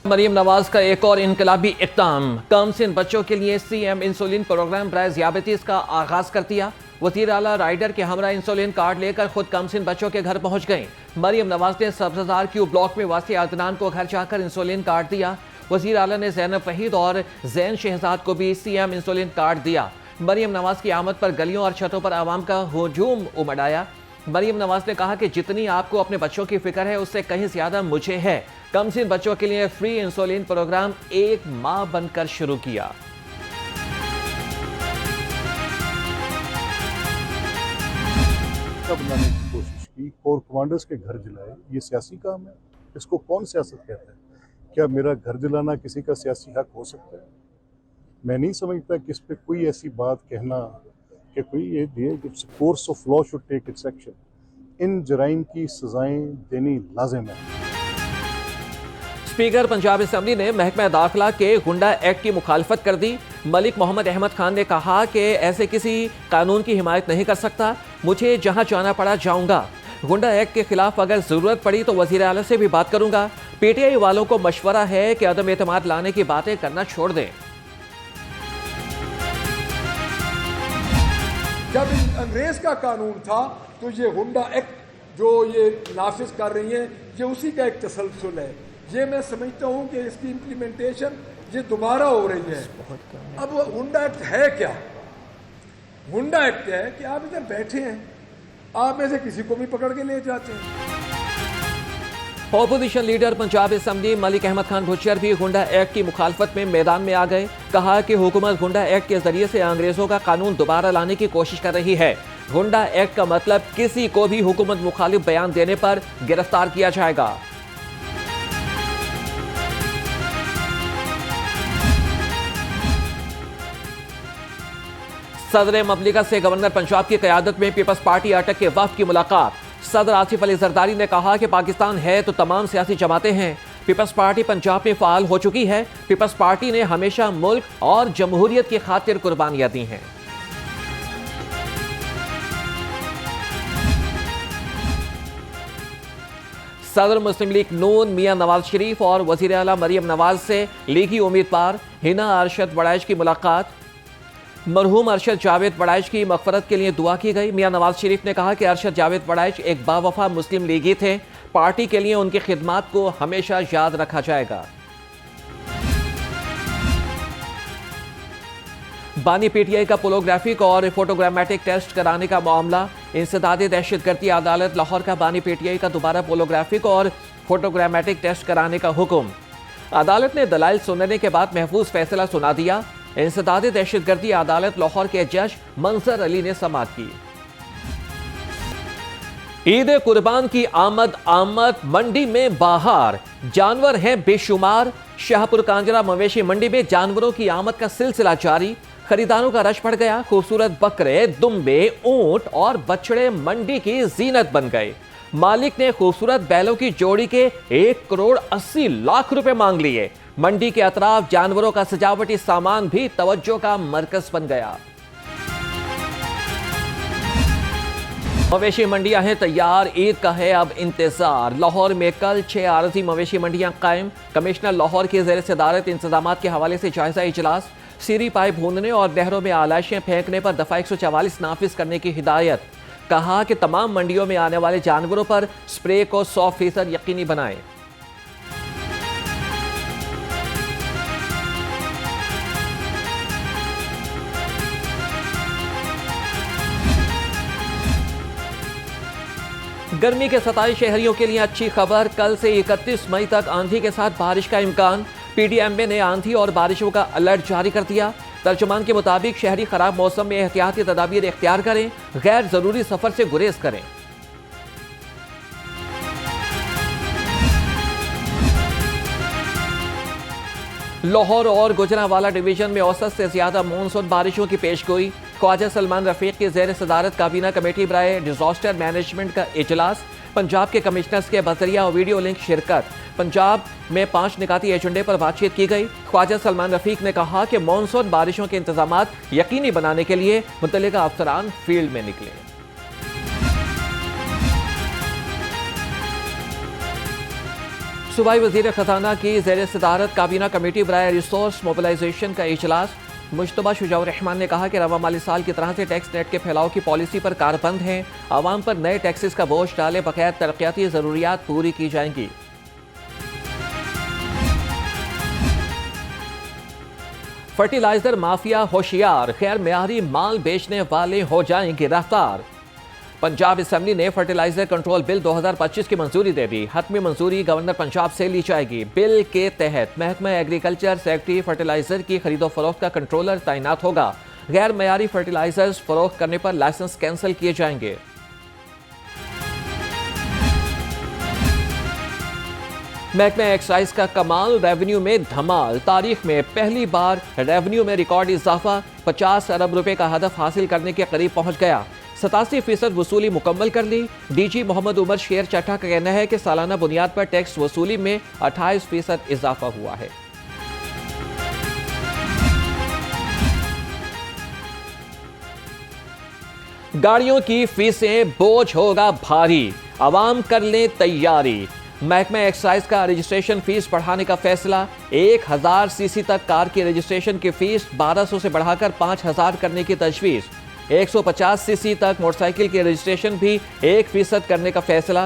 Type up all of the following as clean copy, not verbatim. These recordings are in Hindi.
मरीम नवाज का एक और इनकलाबी इक़दाम। कम सिन बच्चों के लिए सीएम इंसुलिन प्रोग्राम बराए ज़ियाबतीस का आगाज कर दिया। वज़ीर आला राइडर के हमरा इंसुलिन कार्ड लेकर खुद कम सिन बच्चों के घर पहुंच गए। मरीम नवाज ने सब्ज़दार क्यू ब्लॉक में वासी अदनान को घर जाकर इंसुलिन कार्ड दिया। वज़ीर आला ने ज़ैनब फहीद और जैन शहजाद को भी सीएम इंसुलिन कार्ड दिया। मरीम नवाज की आमद पर गलियों और छतों पर आवाम का हुजूम उमड़ आया। मरीम नवाज ने कहा कि जितनी आपको अपने बच्चों की फिक्र है उससे कहीं ज्यादा मुझे है। कम सिन बच्चों के लिए फ्री इंसुलिन प्रोग्राम एक माह बनकर शुरू किया। बनाने की कोशिश की और कमांडर्स के घर जलाए। ये सियासी काम है? इसको कौन सियासत कहता है? क्या मेरा घर जलाना किसी का सियासी हक हो सकता है? मैं नहीं समझता कि इस पे कोई ऐसी बात कहना कि कोई ये दिए कि course of law should take its action. इन जराइम की सजाएं देनी लाजिम है। स्पीकर पंजाब असेंबली ने महकमा दाखिला के गुंडा एक्ट की मुखालफत कर दी। मलिक मोहम्मद अहमद खान ने कहा कि ऐसे किसी कानून की हिमायत नहीं कर सकता, मुझे जहां जाना पड़ा जाऊंगा। गुंडा एक्ट के खिलाफ अगर जरूरत पड़ी तो वजीर आला से भी बात करूंगा। पीटीआई वालों को मशवरा है कि अदम एतमाद लाने की बातें करना छोड़ दें। जब अंग्रेज का कानून था तो ये गुंडा एक्ट जो ये नाफिज कर रही हैं ये उसी का एक तसलसल है। ये मैं समझता हूँ कि इसकी इम्प्लीमेंटेशन ये दोबारा हो रही है। अब गुंडा एक्ट है क्या? गुंडा एक्ट क्या है कि आप इधर बैठे हैं, आप में से किसी को भी पकड़ के ले जाते हैं। Opposition leader Punjab assembly Malik Ahmad Khan Bhuchar भी गुंडा एक्ट की मुखालफत में मैदान में आ गए। कहा कि हुकूमत गुंडा एक्ट के जरिए से अंग्रेजों का कानून दोबारा लाने की कोशिश कर रही है। गुंडा एक्ट का मतलब किसी को भी हुकूमत मुखालिफ बयान देने पर गिरफ्तार किया जाएगा। सदर ममलिकत से गवर्नर पंजाब की क़यादत में पीपल्स पार्टी अटक के वफ़द की मुलाकात। सदर आसिफ अली जरदारी ने कहा कि पाकिस्तान है तो तमाम सियासी जमातें हैं। पीपल्स पार्टी पंजाब में फ़ाल हो चुकी है। पीपल्स पार्टी ने हमेशा मुल्क और जमहूरियत की खातिर कुर्बानियां दी हैं। सदर मुस्लिम लीग नून मियां नवाज शरीफ और वज़ीर आला मरीम नवाज से लीगी उम्मीदवार हिना अरशद वड़ैच की मुलाकात। मरहूम अरशद जावेद वड़ैच की मग़फ़रत के लिए दुआ की गई। मियां नवाज शरीफ ने कहा कि अरशद जावेद वड़ैच एक बावफा मुस्लिम लीगी थे। पार्टी के लिए उनकी खिदमत को हमेशा याद रखा जाएगा। बानी पीटीआई का पोलोग्राफिक और फोटोग्रामेटिक टेस्ट कराने का मामला। इंसदादे दहशतगर्दी अदालत लाहौर का बानी पीटीआई का दोबारा पोलोग्राफिक और फोटोग्रामेटिक टेस्ट कराने का हुक्म। अदालत ने दलाइल सुनने के बाद महफूज फैसला सुना दिया। इंसदादे दहशतगर्दी अदालत लाहौर के जज मंजर अली ने समाअत की। ईद कुर्बान की आमद मंडी में बाहर, जानवर हैं बेशुमार। शाहपुर कांजरा मवेशी मंडी में जानवरों की आमद का सिलसिला जारी। खरीदारों का रश बढ़ गया। खूबसूरत बकरे, दुम्बे, ऊंट और बछड़े मंडी की जीनत बन गए। मालिक ने खूबसूरत बैलों की जोड़ी के 1 करोड़ 80 लाख रुपए मांग लिए। मंडी के अतराफ जानवरों का सजावटी सामान भी तवज्जो का मरकज बन गया। मवेशी मंडियां हैं तैयार, ईद का है अब इंतजार। लाहौर में कल 6 आरजी मवेशी मंडियां कायम। कमिश्नर लाहौर की ज़ेर सदारत इंतजामात के हवाले से जायजा इजलास। सीरी पाइप भूनने और नहरों में आलाशियां फेंकने पर दफा 144 नाफिज करने की हिदायत। कहा कि तमाम मंडियों में आने वाले जानवरों पर स्प्रे को 100% यकीनी बनाएं। गर्मी के 27 शहरियों के लिए अच्छी खबर। कल से 31 मई तक आंधी के साथ बारिश का इम्कान। पीडीएमए ने आंधी और बारिशों का अलर्ट जारी कर दिया। तर्जुमान के मुताबिक शहरी खराब मौसम में एहतियाती तदाबीर इख्तियार करें, गैर जरूरी सफर से गुरेज करें। लाहौर और गुजरांवाला डिवीजन में औसत से ज्यादा मानसून बारिशों की पेशगोई। ख्वाजा सलमान रफीक की ज़ेर सदारत काबीना कमेटी बराए डिजास्टर मैनेजमेंट का इजलास। पंजाब के कमिश्नर्स के बजरिया और वीडियो लिंक शिरकत। पंजाब में 5 निकाती एजेंडे पर बातचीत की गई। ख्वाजा सलमान रफीक ने कहा कि मानसून बारिशों के इंतजामात यकीनी बनाने के लिए मुतल्लिका अफसरान फील्ड में निकले। सूबाई वज़ीर ख़जाना की ज़ेर सदारत काबीना कमेटी बराए रिसोर्स मोबिलाइजेशन का इजलास। मुश्तबा शुजाउर रहमान ने कहा कि रवा माली साल की तरह से टैक्स नेट के फैलाव की पॉलिसी पर कारबंद हैं। आवाम पर नए टैक्सेस का बोझ डाले बगैर तरक्याती ज़रूरियात पूरी की जाएंगी। फर्टिलाइजर माफिया होशियार, गैर मेयारी माल बेचने वाले हो जाएं गिरफ्तार। पंजाब असेंबली ने फर्टिलाइजर कंट्रोल बिल 2025 की मंजूरी दे दी। हतमी मंजूरी गवर्नर पंजाब से ली जाएगी। बिल के तहत महकमा एग्रीकल्चर सेक्रेटरी फर्टिलाइजर की खरीदो फरोख्त का कंट्रोलर तैनात होगा। गैर मेयारी फर्टिलाइजर्स फरोख्त करने पर लाइसेंस कैंसिल किए जाएंगे। महकमा एक्साइज का कमाल, रेवेन्यू में धमाल। तारीख में पहली बार रेवेन्यू में रिकॉर्ड इजाफा, 50 अरब रुपए का हदफ हासिल करने के करीब पहुंच गया। 87% वसूली मुकम्मल कर ली। डीजी मोहम्मद उमर शेर चट्टा का कहना है कि सालाना बुनियाद पर टैक्स वसूली में 28% इजाफा हुआ है। गाड़ियों की फीसें बोझ होगा भारी, आवाम कर लें तैयारी। महकमा एक्साइज का रजिस्ट्रेशन फीस बढ़ाने का फैसला। 1000 सीसी तक कार की रजिस्ट्रेशन की फीस 1200 से बढ़ाकर 5000 करने की तजवीज़। 150 सीसी तक मोटरसाइकिल की रजिस्ट्रेशन भी 1% करने का फैसला।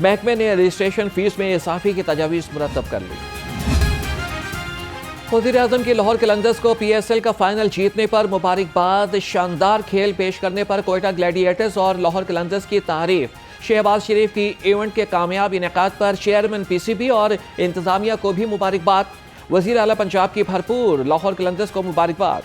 महकमे ने रजिस्ट्रेशन फीस में इजाफे की तजावीज़ मुरतब कर ली। वज़ीर-ए-आज़म की लाहौर कलंदर्स को PSL का फाइनल जीतने पर मुबारकबाद। शानदार खेल पेश करने पर कोयटा ग्लैडिएटर्स और लाहौर कलंदर्स की तारीफ। शहबाज शरीफ की इवेंट के कामयाब इनेकाद पर चेयरमैन PCB और इंतजामिया को भी मुबारकबाद। वज़ीर आला पंजाब की भरपूर, लाहौर कलंदर्स को मुबारकबाद।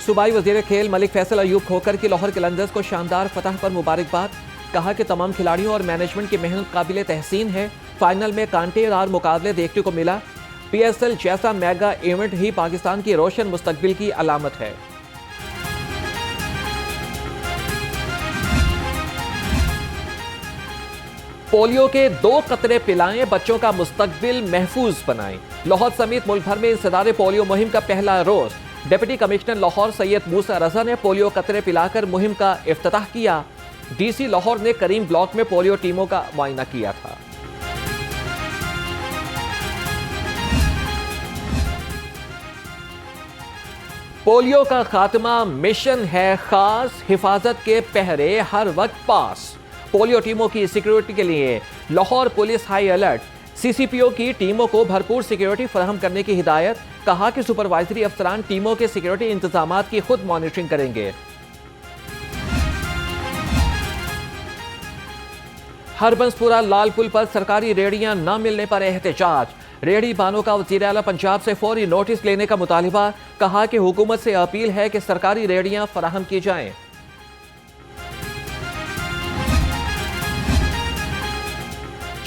सूबाई वज़ीर खेल मलिक फैसल अयूब खोकर की लाहौर कलंदर्स को शानदार फतह पर मुबारकबाद। कहा कि तमाम खिलाड़ियों और मैनेजमेंट की मेहनत काबिल तहसीन है। फाइनल में कांटेदार मुकाबले देखने को मिला। PSL जैसा मेगा इवेंट ही पाकिस्तान की रोशन मुस्तकबिल की अलामत है। पोलियो के 2 कतरे पिलाएं, बच्चों का मुस्तकबिल महफूज बनाएं। लाहौर समेत मुल्क भर में इंसदारे पोलियो मुहिम का पहला रोज। डिप्टी कमिश्नर लाहौर सैयद मूसा रजा ने पोलियो कतरे पिलाकर मुहिम का इफ्तिताह किया। DC लाहौर ने करीम ब्लॉक में पोलियो टीमों का मुआयना किया था। पोलियो का खात्मा मिशन है खास, हिफाजत के पहरे हर वक्त पास। पोलियो टीमों की सिक्योरिटी के लिए Lahore police high alert. CCPO की टीमों को भरपूर सिक्योरिटी फराहम करने की हिदायत। कहा कि सुपरवाइजरी अफसरान टीमों के सिक्योरिटी इंतजामात की खुद मॉनिटरिंग करेंगे। हरबंसपुरा लाल पुल पर सरकारी रेहड़ियां न मिलने पर एहतजाज। रेहड़ी बानों का वज़ीर आला पंजाब से फौरी नोटिस लेने का मुतालिबा। कहा कि हुकूमत से अपील है कि सरकारी रेहड़ियां फराहम की जाएं।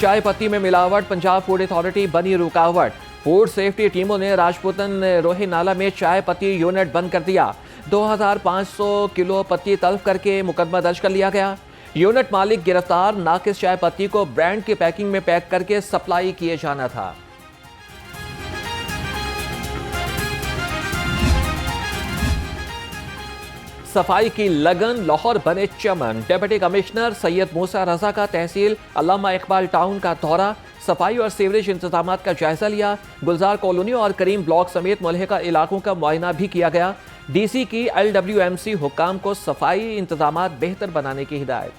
चाय पत्ती में मिलावट, पंजाब फूड अथॉरिटी बनी रुकावट। फूड सेफ्टी टीमों ने राजपुतन रोही नाला में चाय पत्ती यूनिट बंद कर दिया। 2500 किलो पत्ती तल्फ करके मुकदमा दर्ज कर लिया गया। यूनिट मालिक गिरफ्तार। नाकिस चाय पत्ती को ब्रांड की पैकिंग में पैक करके सप्लाई किए जाना था। सफाई की लगन, लाहौर बने चमन। डिप्टी कमिश्नर सैयद मूसा रजा का तहसील अल्लामा इकबाल टाउन का दौरा। सफाई और सीवरेज इंतजामात का जायजा लिया। गुलजार कॉलोनी और करीम ब्लॉक समेत मुल्हिका इलाकों का मुआयना भी किया गया। DC की LWMC हुक्काम को सफाई इंतजामात बेहतर बनाने की हिदायत।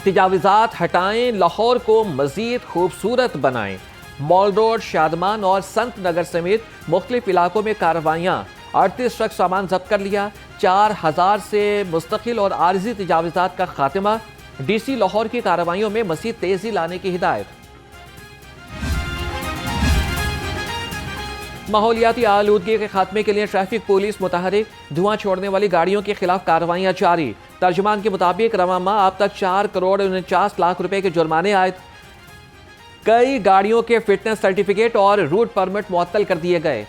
तजावीज़ात हटाएं, लाहौर को मजीद खूबसूरत बनाएं। मॉल रोड, शादमान और संत नगर समेत मुख्तलिफ इलाकों में कार्रवाइयाँ। 38 ट्रक सामान जब्त कर लिया। 4000 से मुस्तकिल और आर्जी तजावीज़ात का खात्मा। DC लाहौर की कार्रवाइयों में मज़ीद तेजी लाने की हिदायत। माहौलियाती आलूदगी के खात्मे के लिए ट्रैफिक पुलिस मुतहरिक। धुआं छोड़ने वाली गाड़ियों के खिलाफ कार्रवाइयाँ जारी। तर्जुमान के मुताबिक रवा माह अब तक 4 करोड़ 49 लाख रुपए के जुर्माने आए। कई गाड़ियों के फिटनेस सर्टिफिकेट और रूट परमिट मुअत्तल कर दिए गए।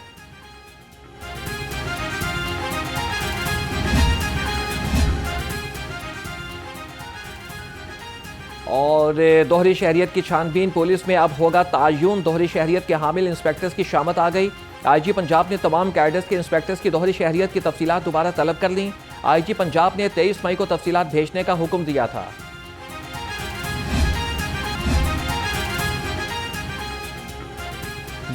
और दोहरी शहरियत की छानबीन, पुलिस में अब होगा तायुन। दोहरी शहरियत के हामिल इंस्पेक्टर्स की शामत आ गई। आईजी पंजाब ने तमाम कैडर्स के इंस्पेक्टर्स की दोहरी शहरियत की तफसीलात दोबारा तलब कर ली। आईजी पंजाब ने 23 मई को तफसीलात भेजने का हुक्म दिया था।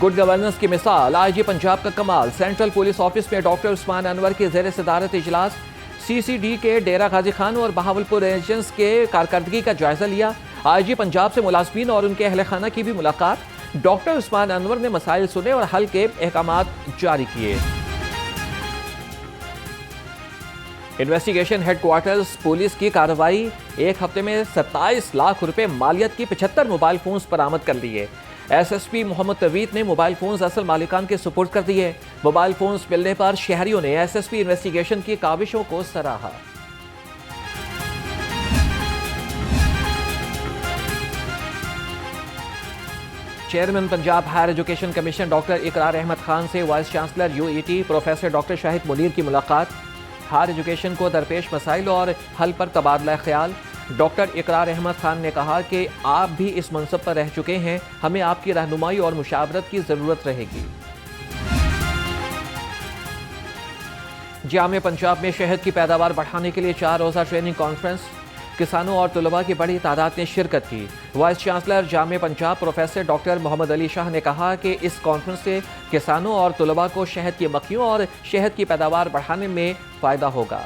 गुड गवर्नेंस की मिसाल, आईजी पंजाब का कमाल। सेंट्रल पुलिस ऑफिस में डॉक्टर उस्मान अनवर की ज़ेर सदारत इजलास। सीसीडी के डेरा गाजी खान और बहावलपुर एजेंट्स के कारकर्दगी का जायजा लिया। आईजी पंजाब से मुलाजमीन और उनके अहल खाना की भी मुलाकात। डॉक्टर उस्मान अनवर ने मसाइल सुने और हल के अहकामात जारी किए। इन्वेस्टिगेशन हेडक्वार्टर्स पुलिस की कार्रवाई, एक हफ्ते में 27 लाख रुपए मालियत की 75 मोबाइल फोन्स बरामद कर लिए। एसएसपी मोहम्मद तवीद ने मोबाइल फोन्स असल मालिकान के सुपुर्द कर दिए। मोबाइल फोन्स मिलने पर शहरियों ने एसएसपी इन्वेस्टिगेशन की काविशों को सराहा। Chairman Punjab higher education commission doctor Ikrar Ahmad Khan से vice chancellor UET professor doctor Shahid Munir की मुलाकात। हायर एजुकेशन को दरपेश मसाइल और हल पर तबादला ख्याल। डॉक्टर इकरार अहमद खान ने कहा कि आप भी इस मनसब पर रह चुके हैं, हमें आपकी रहनुमाई और मुशावरत की ज़रूरत रहेगी। जामे पंजाब में शहद की पैदावार बढ़ाने के लिए 4 रोज़ा ट्रेनिंग कॉन्फ्रेंस, किसानों और तलबा की बड़ी तादाद ने शिरकत की। वाइस चांसलर जामे पंजाब प्रोफेसर डॉक्टर मोहम्मद अली शाह ने कहा कि इस कॉन्फ्रेंस से किसानों और तलबा को शहद की मक्खियों और शहद की पैदावार बढ़ाने में फ़ायदा होगा।